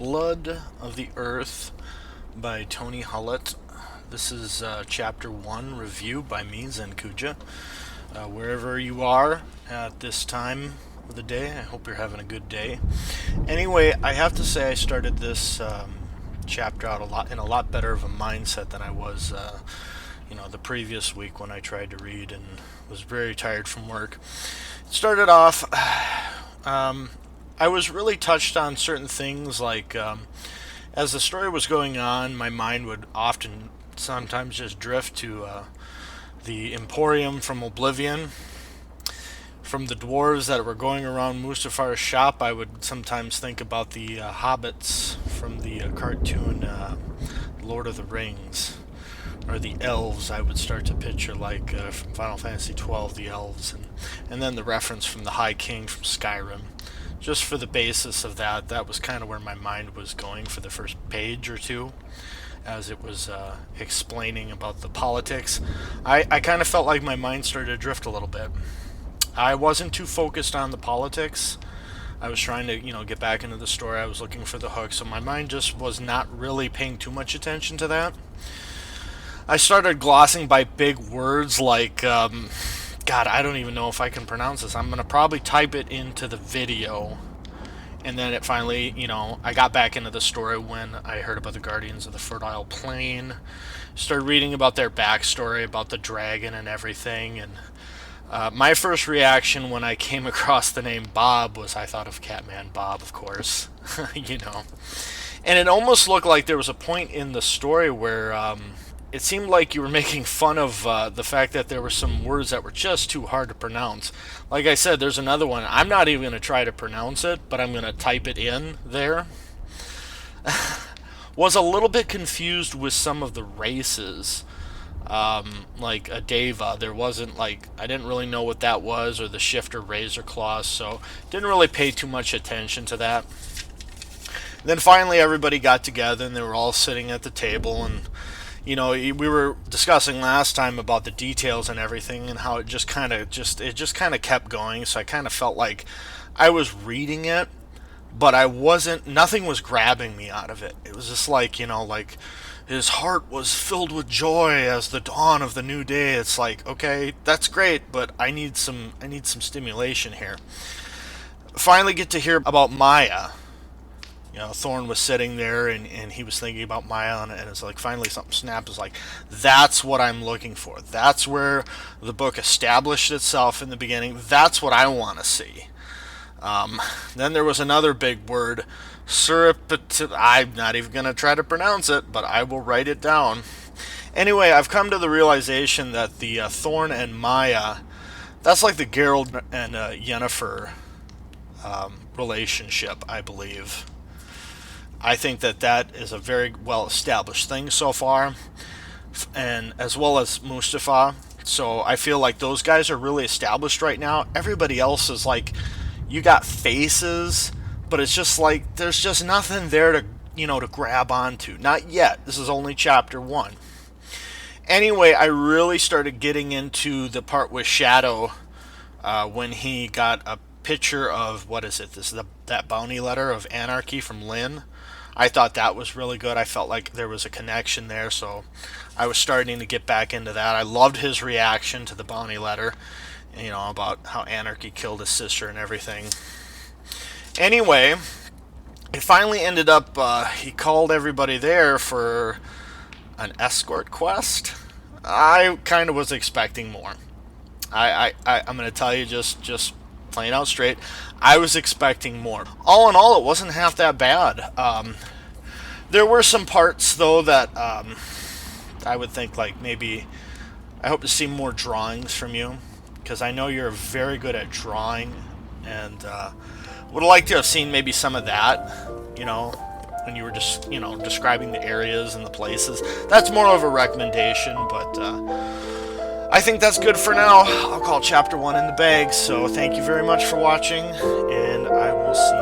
Blood of the Earth by Tony Hullett. This is Chapter 1 review by me, Zenkuja. Wherever you are at this time of the day, I hope you're having a good day. Anyway, I have to say I started this chapter out in a lot better of a mindset than I was the previous week when I tried to read and was very tired from work. It started off, I was really touched on certain things like as the story was going on, my mind would sometimes just drift to the Emporium from Oblivion. From the dwarves that were going around Mustafar's shop, I would sometimes think about the hobbits from the cartoon Lord of the Rings. Or the elves, I would start to picture, like from Final Fantasy XII, the elves, and then the reference from the High King from Skyrim. Just for the basis of that was kind of where my mind was going for the first page or two, as it was explaining about the politics. I kind of felt like my mind started to drift a little bit. I wasn't too focused on the politics. I was trying to, get back into the story. I was looking for the hook, so my mind just was not really paying too much attention to that. I started glossing by big words like, God, I don't even know if I can pronounce this. I'm going to probably type it into the video. And then it finally, I got back into the story when I heard about the Guardians of the Fertile Plain. Started reading about their backstory, about the dragon and everything. And my first reaction when I came across the name Bob was I thought of Catman Bob, of course. And it almost looked like there was a point in the story where it seemed like you were making fun of the fact that there were some words that were just too hard to pronounce. Like I said, there's another one. I'm not even going to try to pronounce it, but I'm going to type it in there. Was a little bit confused with some of the races. Like a Deva, there wasn't I didn't really know what that was, or the Shifter Razor Claws, so didn't really pay too much attention to that. Then finally everybody got together and they were all sitting at the table, and we were discussing last time about the details and everything and how it just kind of kept going, so I kind of felt like I was reading it, but nothing was grabbing me out of it. It was just like his heart was filled with joy as the dawn of the new day. It's like, okay, that's great, but I need some stimulation here. Finally get to hear about Maya. Thorn was sitting there and he was thinking about Maya, and it's like finally something snapped. It's like, that's what I'm looking for. That's where the book established itself in the beginning. That's what I want to see. Then there was another big word, I'm not even going to try to pronounce it, but I will write it down. Anyway, I've come to the realization that the Thorn and Maya, that's like the Geralt and Yennefer relationship, I believe. I think that is a very well established thing so far, and as well as Mustafa. So I feel like those guys are really established right now. Everybody else is like, you got faces, but it's just like there's just nothing there to grab onto. Not yet. This is only chapter 1. Anyway, I really started getting into the part with Shadow when he got a picture of, what is it? That bounty letter of Anarchy from Lynn. I thought that was really good. I felt like there was a connection there, so I was starting to get back into that. I loved his reaction to the bounty letter, about how Anarchy killed his sister and everything. Anyway, it finally ended up, he called everybody there for an escort quest. I kind of was expecting more. I'm going to tell you just plain out straight, I was expecting more. All in all, it wasn't half that bad. There were some parts, though, that I would think, maybe I hope to see more drawings from you, because I know you're very good at drawing, and would like to have seen maybe some of that, when you were just, describing the areas and the places. That's more of a recommendation, but I think that's good for now. I'll call chapter 1 in the bag, so thank you very much for watching, and I will see